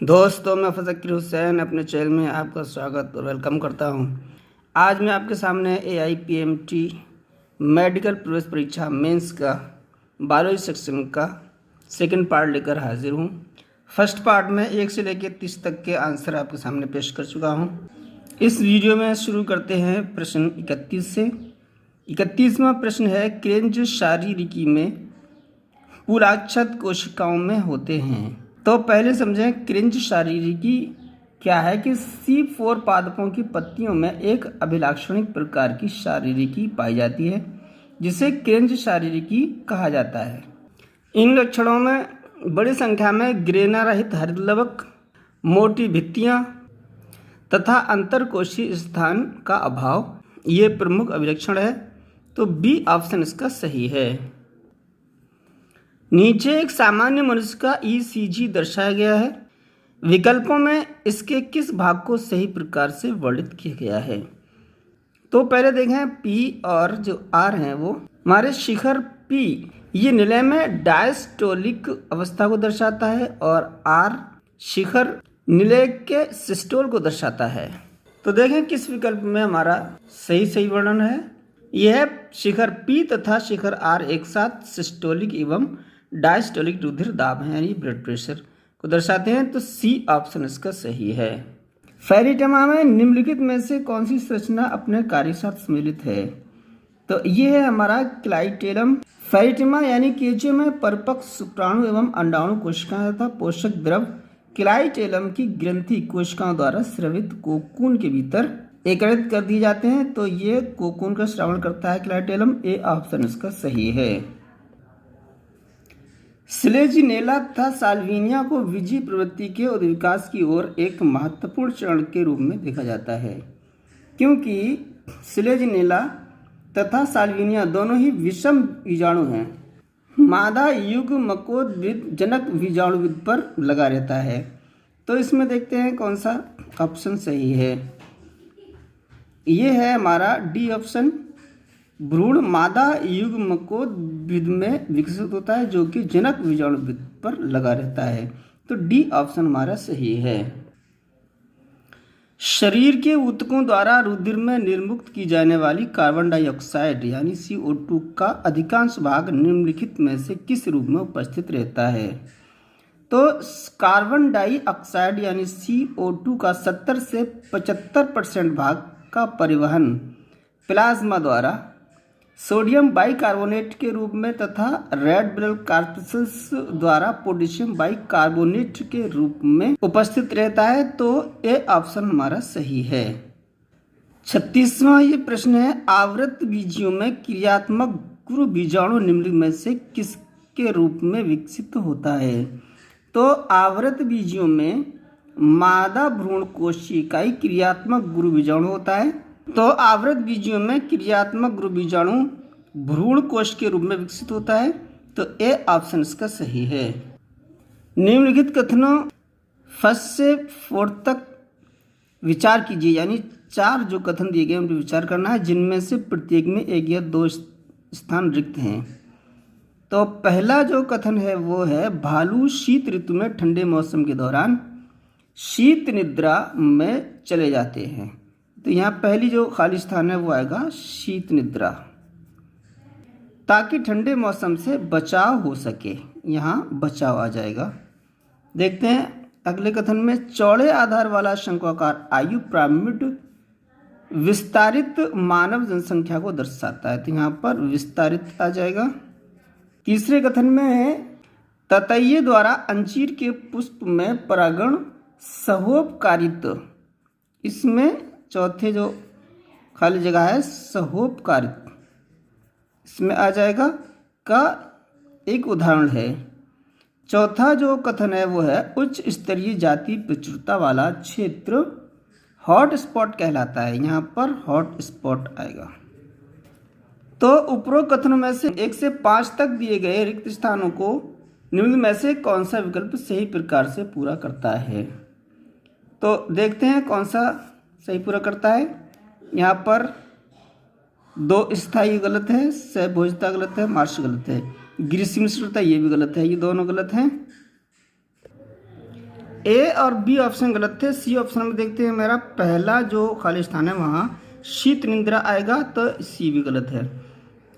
दोस्तों, मैं फ़ज़ल हुसैन अपने चैनल में आपका स्वागत और वेलकम करता हूं। आज मैं आपके सामने AIPMT मेडिकल प्रवेश परीक्षा मेंस का बायोलॉजी सेक्शन का सेकंड पार्ट लेकर हाजिर हूं। फर्स्ट पार्ट में 1 से लेकर 30 तक के आंसर आपके सामने पेश कर चुका हूं। इस वीडियो में शुरू करते हैं प्रश्न 31 से। 31वां प्रश्न है, क्रेंज शारीरिकी में पुराक्षत कोशिकाओं में होते हैं। तो पहले समझें क्रेंज शारीरिकी क्या है कि C4 पादपों की पत्तियों में एक अभिलाक्षणिक प्रकार की शारीरिकी पाई जाती है जिसे क्रेंज शारीरिकी कहा जाता है। इन लक्षणों में बड़ी संख्या में ग्रेना रहित हरितलवक, मोटी भित्तियाँ तथा अंतरकोशीय स्थान का अभाव ये प्रमुख अभिलक्षण है। तो बी ऑप्शन इसका सही है। नीचे एक सामान्य मनुष्य का ECG दर्शाया गया है। विकल्पों में इसके किस भाग को सही प्रकार से वर्णित किया गया है। तो पहले देखें P और जो R हैं वो हमारे शिखर P ये निलय में डायस्टोलिक अवस्था को दर्शाता है और R शिखर निलय के सिस्टोल को दर्शाता है। तो देखें किस विकल्प में हमारा सही वर्णन है। यह शिखर P तथा शिखर R एक साथ सिस्टोलिक एवं डायस्टोलिक रुधिर दाब है यानी ब्लड प्रेशर को दर्शाते हैं। तो C ऑप्शन इसका सही है। फेरिटेमा में निम्नलिखित में से कौन सी संरचना अपने कार्य साथ सम्मिलित है। तो ये है हमारा क्लाइटेलम। फेरिटेमा यानी केंचुए में परिपक्व शुक्राणु एवं अंडाणु कोशिकाएं तथा पोषक द्रव क्लाइटेलम की ग्रंथि कोशिकाओं द्वारा स्रवित कोकून के भीतर एकत्रित कर दिए जाते हैं। तो ये कोकून का श्रावण करता है क्लाइटेलम। ए ऑप्शन इसका सही है। स्लेजिनेला तथा साल्विनिया को विजी प्रवृत्ति के उद्विकास की ओर एक महत्वपूर्ण चरण के रूप में देखा जाता है क्योंकि स्लेजिनेला तथा साल्विनिया दोनों ही विषम बीजाणु हैं। मादा युग्मकोद्भिद जनक बीजाणुविद पर लगा रहता है। तो इसमें देखते हैं कौन सा ऑप्शन सही है। ये है हमारा डी ऑप्शन। भ्रूण मादा युग्मकोद्भिद में विकसित होता है जो कि जनक बीजाणुविद पर लगा रहता है। तो डी ऑप्शन हमारा सही है। शरीर के ऊतकों द्वारा रुधिर में निर्मुक्त की जाने वाली कार्बन डाइऑक्साइड यानी CO2 का अधिकांश भाग निम्नलिखित में से किस रूप में उपस्थित रहता है। तो कार्बन डाइऑक्साइड यानी CO2 का 70 से 75% भाग का परिवहन प्लाज्मा द्वारा सोडियम बाइकार्बोनेट के रूप में तथा रेड ब्लड कॉर्पस्कल्स द्वारा पोटेशियम बाइकार्बोनेट के रूप में उपस्थित रहता है। तो ए ऑप्शन हमारा सही है। 36वां ये प्रश्न है, आवृत बीजियों में क्रियात्मक गुरु बीजाणु निम्नलिखित में से किसके रूप में विकसित होता है। तो आवृत बीजियों में मादा भ्रूण कोशिकाएं क्रियात्मक गुरु बीजाणु होता है। तो आवृत बीजियों में क्रियात्मक गुरु बीजाणु भ्रूण कोश के रूप में विकसित होता है। तो ए ऑप्शन इसका सही है। निम्नलिखित कथनों फर्स्ट से 4 तक विचार कीजिए यानी 4 जो कथन दिए गए उन पर विचार करना है जिनमें से प्रत्येक में 1 या 2 स्थान रिक्त हैं। तो पहला जो कथन है वो है, भालू शीत ऋतु में ठंडे मौसम के दौरान शीत निद्रा में चले जाते हैं। तो यहाँ पहली जो खाली स्थान है वो आएगा शीत निद्रा, ताकि ठंडे मौसम से बचाव हो सके। यहाँ बचाव आ जाएगा। देखते हैं अगले कथन में, चौड़े आधार वाला शंक्वाकार आयु पिरामिड विस्तारित मानव जनसंख्या को दर्शाता है। तो यहाँ पर विस्तारित आ जाएगा। तीसरे कथन में है, ततैये द्वारा अंजीर के पुष्प में परागण सहोपकारित। इसमें चौथे जो खाली जगह है सहोपकारित इसमें आ जाएगा का एक उदाहरण है। चौथा जो कथन है वो है, उच्च स्तरीय जाति प्रचुरता वाला क्षेत्र हॉट स्पॉट कहलाता है। यहाँ पर हॉट स्पॉट आएगा। तो उपरोक्त कथनों में से 1 से 5 तक दिए गए रिक्त स्थानों को निम्न में से कौन सा विकल्प सही प्रकार से पूरा करता है। तो देखते हैं कौन सा सही पूरा करता है। यहाँ पर 2 स्थायी गलत है, सहभोजता गलत है, मार्श गलत है। ग्रीष्म मिश्रता ये भी गलत है, ये दोनों गलत हैं। ए और बी ऑप्शन गलत थे। सी ऑप्शन में देखते हैं, मेरा पहला जो खाली स्थान है वहाँ शीत निंद्रा आएगा, तो सी भी गलत है।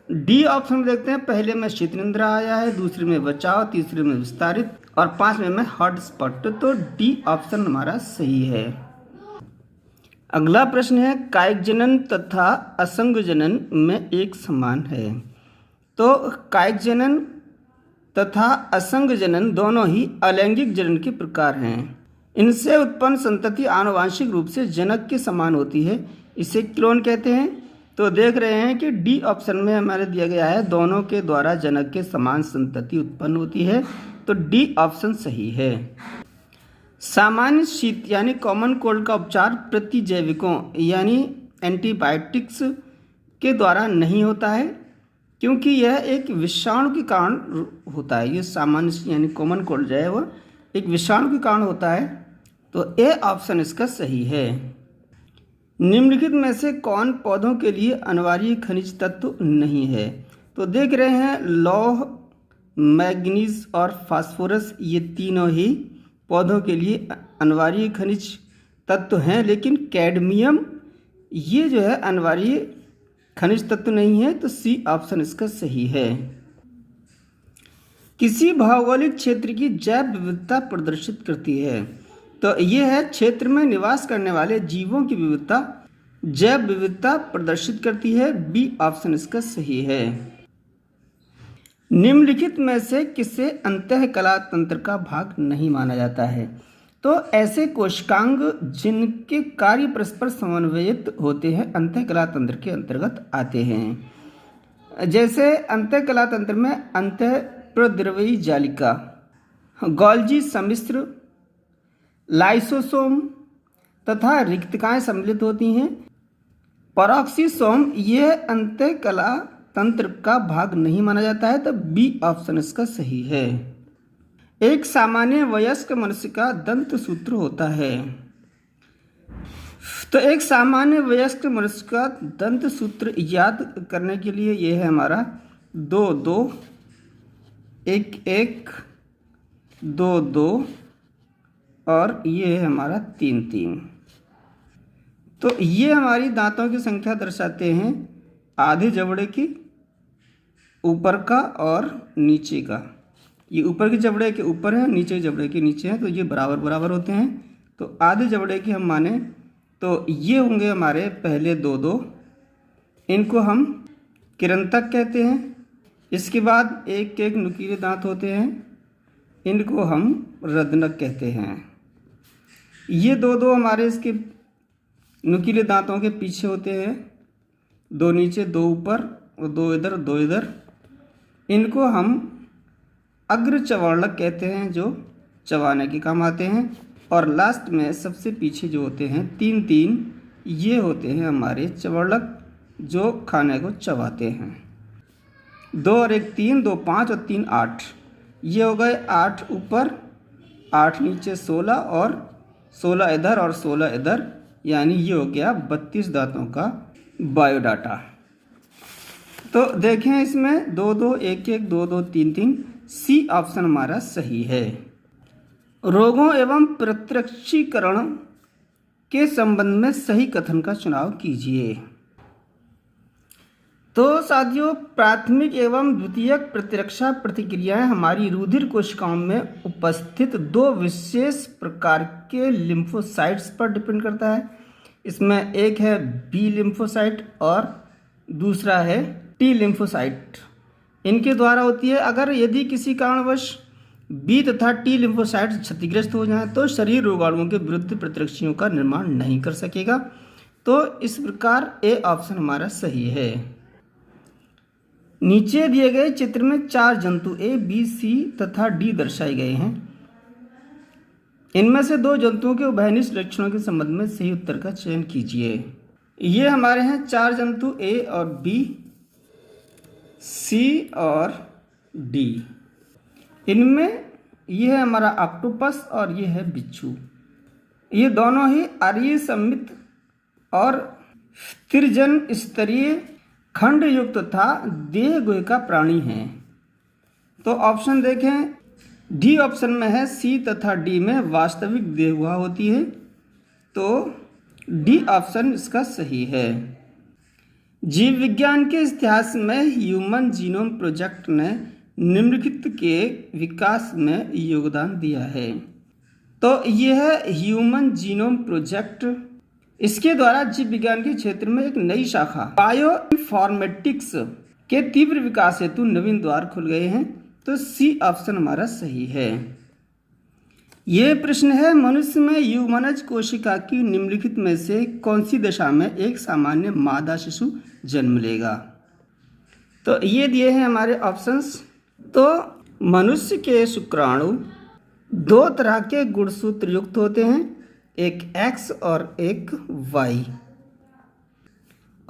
डी ऑप्शन में देखते हैं, पहले में शीत निंद्रा आया है, दूसरे में बचाव, तीसरे में विस्तारित और पांचवें में हॉट स्पॉट, तो डी ऑप्शन हमारा सही है। अगला प्रश्न है, कायिक जनन तथा असंग जनन में एक समान है। तो कायिक जनन तथा असंग जनन दोनों ही अलैंगिक जनन के प्रकार हैं। इनसे उत्पन्न संतति आनुवांशिक रूप से जनक के समान होती है, इसे क्लोन कहते हैं। तो देख रहे हैं कि डी ऑप्शन में हमारे दिया गया है, दोनों के द्वारा जनक के समान संतति उत्पन्न होती है, तो डी ऑप्शन सही है। सामान्य शीत यानी कॉमन कोल्ड का उपचार प्रतिजैविकों यानी एंटीबायोटिक्स के द्वारा नहीं होता है, क्योंकि यह एक विषाणु के कारण होता है। ये सामान्य यानी कॉमन कोल्ड जो है वह एक विषाणु के कारण होता है, तो ए ऑप्शन इसका सही है। निम्नलिखित में से कौन पौधों के लिए अनिवार्य खनिज तत्व नहीं है? तो देख रहे हैं, लौह, मैग्नीज और फास्फोरस ये तीनों ही पौधों के लिए अनिवार्य खनिज तत्व हैं, लेकिन कैडमियम ये जो है अनिवार्य खनिज तत्व नहीं है, तो सी ऑप्शन इसका सही है। किसी भौगोलिक क्षेत्र की जैव विविधता प्रदर्शित करती है, तो ये है क्षेत्र में निवास करने वाले जीवों की विविधता, जैव विविधता प्रदर्शित करती है, बी ऑप्शन इसका सही है। निम्नलिखित में से किसे अंतःकला तंत्र का भाग नहीं माना जाता है? तो ऐसे कोशिकांग जिनके कार्य परस्पर समन्वयित होते हैं अंतःकला तंत्र के अंतर्गत आते हैं। जैसे अंतःकला तंत्र में अंतःप्रद्रव्यी जालिका, गोल्जी सम्मिश्र, लाइसोसोम तथा रिक्तिकाएं सम्मिलित होती हैं। पेरोक्सीसोम यह अंतःकला तंत्र का भाग नहीं माना जाता है, तो बी ऑप्शन इसका सही है। एक सामान्य वयस्क मनुष्य का दंत सूत्र होता है, तो एक सामान्य वयस्क मनुष्य का दंत सूत्र याद करने के लिए यह है हमारा 2-2, 1-1, 2-2 और ये है हमारा 3-3। तो ये हमारी दांतों की संख्या दर्शाते हैं, आधे जबड़े की, ऊपर का और नीचे का। ये ऊपर के जबड़े के ऊपर है, नीचे के जबड़े के नीचे है, तो ये बराबर बराबर होते हैं। तो आधे जबड़े की हम माने तो ये होंगे हमारे पहले 2-2, इनको हम किरणतक कहते हैं। इसके बाद 1-1 नुकीले दांत होते हैं, इनको हम रदनक कहते हैं। ये 2-2 हमारे इसके नुकीले दांतों के पीछे होते हैं, 2 नीचे 2 ऊपर और 2 इधर 2 इधर, इनको हम अग्र चवर्णक कहते हैं, जो चबाने के काम आते हैं। और लास्ट में सबसे पीछे जो होते हैं 3-3, ये होते हैं हमारे चवर्णक, जो खाने को चबाते हैं। 2 और 1 3, 2 5 और 3 8, ये हो गए 8 ऊपर 8 नीचे 16 और 16 इधर और 16 इधर, यानी ये हो गया 32 दांतों का बायोडाटा। तो देखें इसमें 2-2, 1-1, 2-2, 3-3, सी ऑप्शन हमारा सही है। रोगों एवं प्रत्यक्षीकरण के संबंध में सही कथन का चुनाव कीजिए। तो साथियों, प्राथमिक एवं द्वितीयक प्रतिरक्षा प्रतिक्रियाएं हमारी रुधिर कोशिकाओं में उपस्थित 2 विशेष प्रकार के लिम्फोसाइट्स पर डिपेंड करता है। इसमें एक है बी लिम्फोसाइट और दूसरा है टी लिम्फोसाइट, इनके द्वारा होती है। अगर यदि किसी कारणवश बी तथा टी लिम्फोसाइट क्षतिग्रस्त हो जाएं तो शरीर रोगाणुओं के विरुद्ध प्रतिरक्षियों का निर्माण नहीं कर सकेगा। तो इस प्रकार ए ऑप्शन हमारा सही है। नीचे दिए गए चित्र में 4 जंतु ए, बी, सी तथा डी दर्शाए गए हैं। इनमें से 2 जंतुओं के उभयनिष्ठ लक्षणों के संबंध में सही उत्तर का चयन कीजिए। ये हमारे हैं 4 जंतु ए और बी, सी और डी। इनमें ये है हमारा ऑक्टोपस और ये है बिच्छू। ये दोनों ही आर्य सम्मित और त्रिजन स्तरीय खंड युक्त तथा देह गुहिका प्राणी हैं। तो ऑप्शन देखें, डी ऑप्शन में है सी तथा डी में वास्तविक देहगुहा होती है, तो डी ऑप्शन इसका सही है। जीव विज्ञान के इतिहास में ह्यूमन जीनोम प्रोजेक्ट ने निम्नलिखित के विकास में योगदान दिया है। तो यह है ह्यूमन जीनोम प्रोजेक्ट। इसके द्वारा जीव विज्ञान के क्षेत्र में एक नई शाखा बायो इन्फॉर्मेटिक्स के तीव्र विकास हेतु नवीन द्वार खुल गए हैं, तो सी ऑप्शन हमारा सही है। ये प्रश्न है, मनुष्य में युग्मनज कोशिका की निम्नलिखित में से कौन सी दशा में एक सामान्य मादा शिशु जन्म लेगा। तो ये दिए हैं हमारे ऑप्शंस। तो मनुष्य के शुक्राणु दो तरह के गुणसूत्र युक्त होते हैं, एक X और एक Y।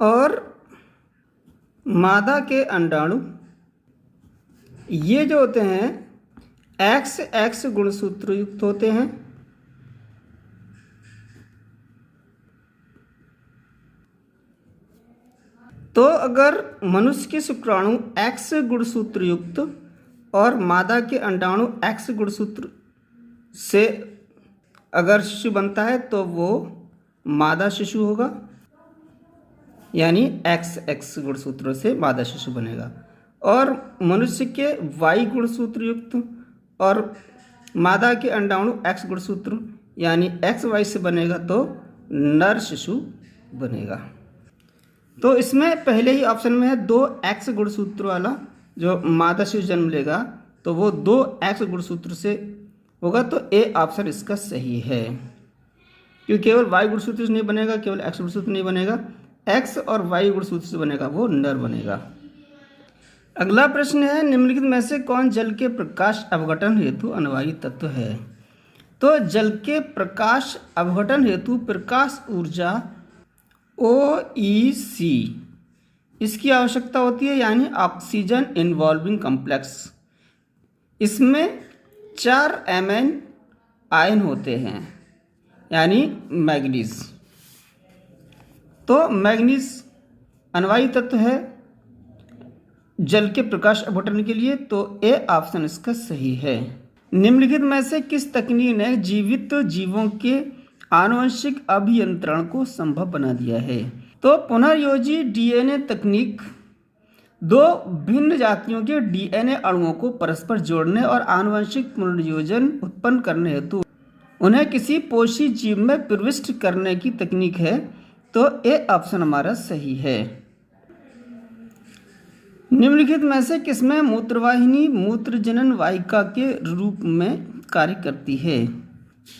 और मादा के अंडाणु ये जो होते हैं XX गुणसूत्र युक्त होते हैं। तो अगर मनुष्य के शुक्राणु X गुणसूत्र युक्त और मादा के अंडाणु X गुणसूत्र से अगर शिशु बनता है तो वो मादा शिशु होगा, यानी XX गुणसूत्रों से मादा शिशु बनेगा। और मनुष्य के Y गुणसूत्र युक्त और मादा के अंडाणु X गुणसूत्र यानी XY से बनेगा तो नर शिशु बनेगा। तो इसमें पहले ही ऑप्शन में है 2X गुणसूत्र वाला जो मादा शिशु जन्म लेगा, तो वो 2X गुणसूत्र से होगा, तो ए ऑप्शन इसका सही है। क्योंकि केवल Y गुणसूत्र से नहीं बनेगा, केवल X गुणसूत्र नहीं बनेगा, X और Y गुणसूत्र से बनेगा, वो नर बनेगा। अगला प्रश्न है, निम्नलिखित में से कौन जल के प्रकाश अपघटन हेतु अनिवार्य तत्व है। तो जल के प्रकाश अपघटन हेतु प्रकाश ऊर्जा OEC इसकी आवश्यकता होती है, यानी ऑक्सीजन इन्वॉल्विंग कॉम्प्लेक्स। इसमें 4 Mn आयन होते हैं, यानी मैग्नीज। तो मैग्नीज अनिवार्य तत्व है जल के प्रकाश अपघटन के लिए, तो ए ऑप्शन इसका सही है। निम्नलिखित में से किस तकनीक ने जीवित जीवों के आनुवंशिक अभियंत्रण को संभव बना दिया है। तो पुनर्योजी DNA तकनीक दो भिन्न जातियों के DNA अणुओं को परस्पर जोड़ने और आनुवंशिक पुनर्योजन उत्पन्न करने हेतु उन्हें किसी पोषी जीव में प्रविष्ट करने की तकनीक है, तो ए ऑप्शन हमारा सही है। निम्नलिखित में से किसमें मूत्रवाहिनी मूत्रजनन वाहिका के रूप में कार्य करती है।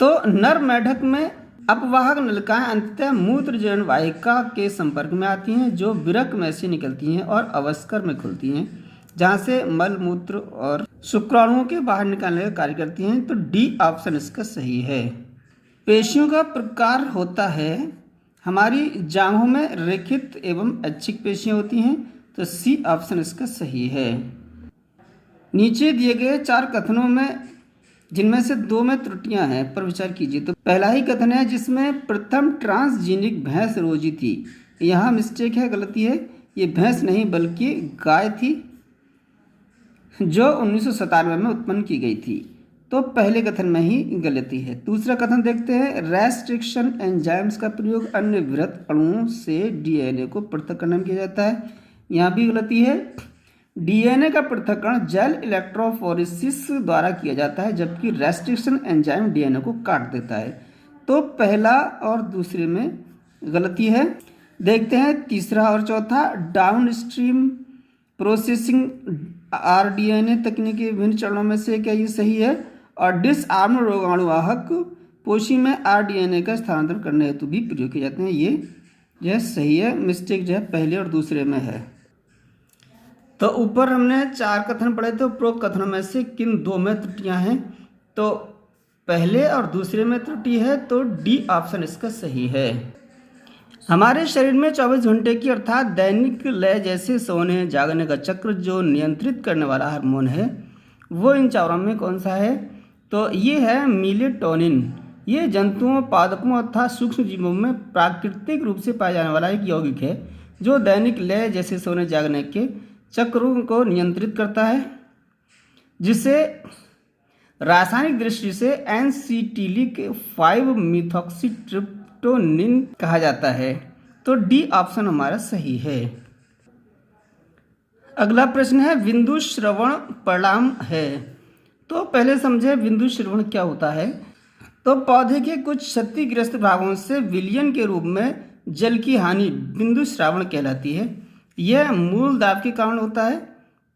तो नर मेढक में अपवाहक नलिकाएं अंततः मूत्रजनन वाहिका के संपर्क में आती हैं, जो विरक में से निकलती हैं और अवस्कर में खुलती हैं, जहां से मल मूत्र और शुक्राणुओं के बाहर निकालने का कार्य करती हैं, तो डी ऑप्शन इसका सही है। पेशियों का प्रकार होता है, हमारी जांघों में रेखित एवं ऐच्छिक पेशियां होती हैं, तो सी ऑप्शन इसका सही है। नीचे दिए गए 4 कथनों में जिनमें से 2 में त्रुटियां हैं पर विचार कीजिए। तो पहला ही कथन है जिसमें प्रथम ट्रांसजेनिक भैंस रोजी थी, यहाँ मिस्टेक है, गलती है, ये भैंस नहीं बल्कि गाय थी जो 1997 में उत्पन्न की गई थी, तो पहले कथन में ही गलती है। दूसरा कथन देखते हैं, रेस्ट्रिक्शन एंजाइम्स का प्रयोग अन्य वृहत अणुओं से DNA को पृथक करने में किया जाता है, यहाँ भी गलती है। DNA का पृथक्करण जेल इलेक्ट्रोफोरेसिस द्वारा किया जाता है, जबकि रेस्ट्रिक्शन एंजाइम DNA को काट देता है, तो पहला और दूसरे में गलती है। देखते हैं तीसरा और चौथा, डाउनस्ट्रीम प्रोसेसिंग rDNA तकनीक के विभिन्न चरणों में से क्या ये सही है। और डिसआर्म रोगाणुवाहक पोषी में rDNA का स्थानांतरण करने हेतु भी प्रयोग किए जाते हैं, ये जो है सही है। मिस्टेक जो है पहले और दूसरे में है। तो ऊपर हमने 4 कथन पढ़े थे, उपरोक्त कथनों में से किन 2 में त्रुटियां हैं। तो पहले और दूसरे में त्रुटि है, तो डी ऑप्शन इसका सही है। हमारे शरीर में 24 घंटे की अर्थात दैनिक लय जैसे सोने जागने का चक्र जो नियंत्रित करने वाला हार्मोन है, वो इन चारों में कौन सा है। तो ये है मेलेटोनिन। ये जंतुओं, पादपों तथा सूक्ष्म जीवों में प्राकृतिक रूप से पाया जाने वाला एक यौगिक है, जो दैनिक लय जैसे सोने जागने के चक्रों को नियंत्रित करता है, जिसे रासायनिक दृष्टि से एनसीटिलिक 5 मिथॉक्सीट्रिप्टोनिन कहा जाता है। तो डी ऑप्शन हमारा सही है। अगला प्रश्न है बिंदु श्रवण परिणाम है। तो पहले समझे बिंदु श्रवण क्या होता है। तो पौधे के कुछ क्षतिग्रस्त भागों से विलयन के रूप में जल की हानि बिंदु श्रावण कहलाती है। यह मूल दाब के कारण होता है।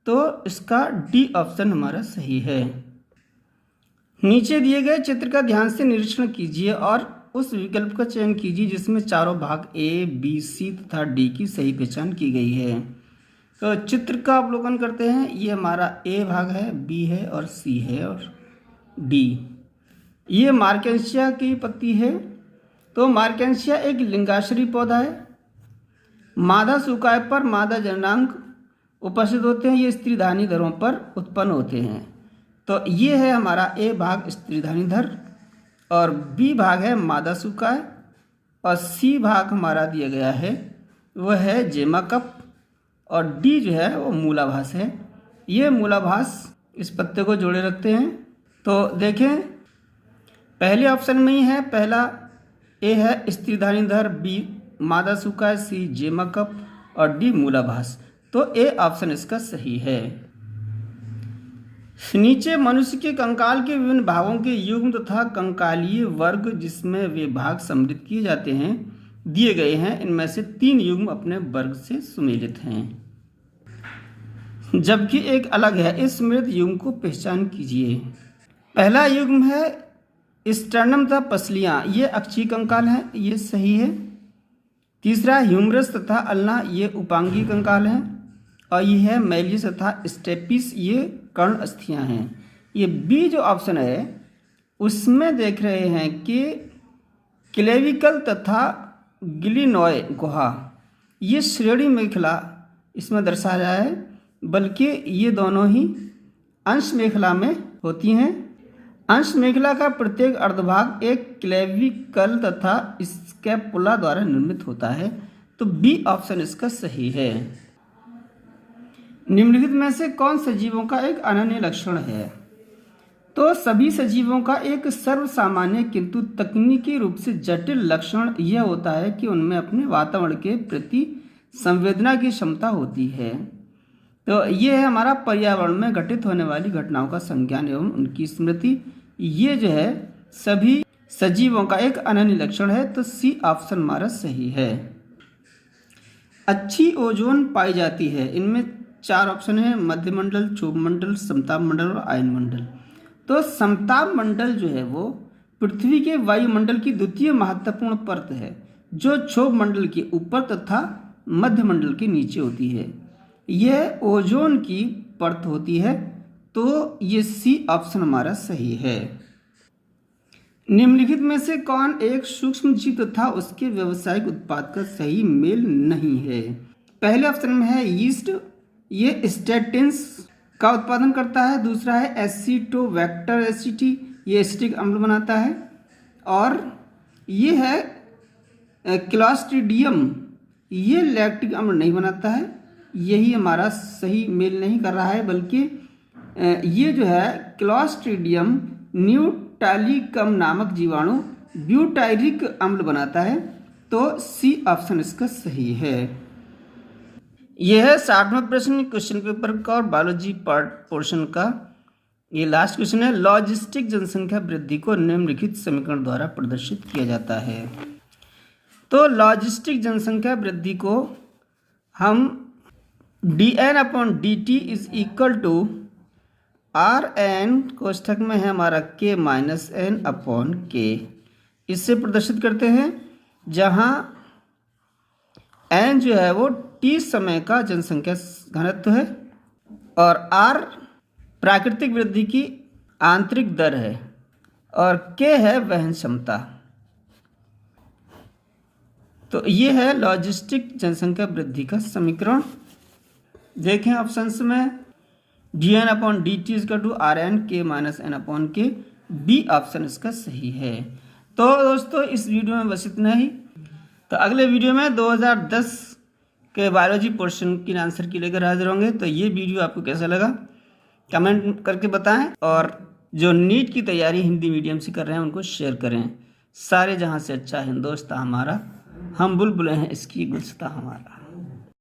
तो इसका डी ऑप्शन हमारा सही है। नीचे दिए गए चित्र का ध्यान से निरीक्षण कीजिए और उस विकल्प का चयन कीजिए जिसमें चारों भाग ए, बी, सी तथा डी की सही पहचान की गई है। तो चित्र का अवलोकन करते हैं। ये हमारा ए भाग है, बी है और सी है और डी। ये मार्केंशिया की पत्ती है। तो मार्केंशिया एक लिंगाश्रयी पौधा है। मादा सूखाए पर मादा जननांग उपस्थित होते हैं। ये स्त्रीधानी धरों पर उत्पन्न होते हैं। तो ये है हमारा ए भाग स्त्रीधानी धर और बी भाग है मादा सूखाए और सी भाग हमारा दिया गया है वह है जेमाकप और डी जो है वो मूलाभास है। ये मूलाभास इस पत्ते को जोड़े रखते हैं। तो देखें पहले ऑप्शन में ही है। पहला ए है स्त्रीधानी धर, बी मादा सूखाए, सी जेमाकप और डी मूलाभास। तो ए ऑप्शन इसका सही है। नीचे मनुष्य के कंकाल के विभिन्न भागों के युग्म तथा कंकालीय वर्ग जिसमें वे भाग सम्मिलित किए जाते हैं दिए गए हैं। इनमें से 3 युग्म अपने वर्ग से सुमेलित हैं जबकि एक अलग है। इस सम्मिलित युग्म को पहचान कीजिए। पहला युग्म है स्टर्नम तथा पसलियाँ, ये अक्षीय कंकाल हैं, ये सही है। तीसरा ह्यूमरस तथा अल्ना, ये उपांगीय कंकाल हैं और ये है मेलिस तथा स्टेपिस, ये कर्ण अस्थियां हैं। ये बी जो ऑप्शन है उसमें देख रहे हैं कि क्लेविकल तथा गिलिनॉय गुहा, ये श्रेणी मेखला इसमें दर्शाया गया है, बल्कि ये दोनों ही अंश मेखला में होती हैं। अंश मेखला का प्रत्येक अर्धभाग एक क्लेविकल तथा स्कैपुला द्वारा निर्मित होता है। तो बी ऑप्शन इसका सही है। निम्नलिखित में से कौन सजीवों का एक अनन्य लक्षण है। तो सभी सजीवों का एक सर्वसामान्य किंतु तकनीकी रूप से जटिल लक्षण यह होता है कि उनमें अपने वातावरण के प्रति संवेदना की क्षमता होती है। तो ये है हमारा पर्यावरण में घटित होने वाली घटनाओं का संज्ञान एवं उनकी स्मृति। ये जो है सभी सजीवों का एक अनन्य लक्षण है। तो सी ऑप्शन हमारा सही है। अच्छी ओजोन पाई जाती है। इनमें 4 ऑप्शन है, मध्यमंडल, क्षोभ मंडल, समताप मंडल और आयन मंडल। तो समताप मंडल जो है वो पृथ्वी के वायुमंडल की द्वितीय महत्वपूर्ण परत है जो क्षोभ मंडल के ऊपर तथा मध्यमंडल के नीचे होती है। यह ओजोन की परत होती है। तो ये सी ऑप्शन हमारा सही है। निम्नलिखित में से कौन एक सूक्ष्म जीव तथा उसके व्यावसायिक उत्पाद का सही मेल नहीं है। पहले ऑप्शन में है यीस्ट, ये स्टेटिन्स का उत्पादन करता है। दूसरा है एसिटोबैक्टर एसिटी, ये एसिटिक अम्ल बनाता है। और ये है क्लॉस्ट्रीडियम, ये लैक्टिक अम्ल नहीं बनाता है। यही हमारा सही मेल नहीं कर रहा है, बल्कि ये जो है क्लॉस्ट्रीडियम न्यूटालिकम नामक जीवाणु ब्यूटायरिक अम्ल बनाता है। तो सी ऑप्शन इसका सही है। यह है 60वां प्रश्न क्वेश्चन पेपर का और बायोलॉजी पार्ट पोर्शन का। ये लास्ट क्वेश्चन है। लॉजिस्टिक जनसंख्या वृद्धि को निम्नलिखित समीकरण द्वारा प्रदर्शित किया जाता है। तो लॉजिस्टिक जनसंख्या वृद्धि को हम dn/dt is equal to Rn कोष्ठक में है हमारा k माइनस n/k, इससे प्रदर्शित करते हैं, जहाँ n जो है वो t समय का जनसंख्या घनत्व है और r प्राकृतिक वृद्धि की आंतरिक दर है और k है वहन क्षमता। तो ये है लॉजिस्टिक जनसंख्या वृद्धि का समीकरण। देखें ऑप्शंस में dn/dt equal to Rn k minus n/k, B option इसका सही है। तो दोस्तों इस वीडियो में बस इतना ही। तो अगले वीडियो में 2010 के बायोलॉजी पोर्शन की आंसर की लेकर हाजिर होंगे। तो ये वीडियो आपको कैसा लगा कमेंट करके बताएं और जो नीट की तैयारी हिंदी मीडियम से कर रहे हैं उनको शेयर करें। सारे जहां से अच्छा हिंदुस्तान हमारा, हम बुलबुलें हैं इसकी गुलसिता हमारा।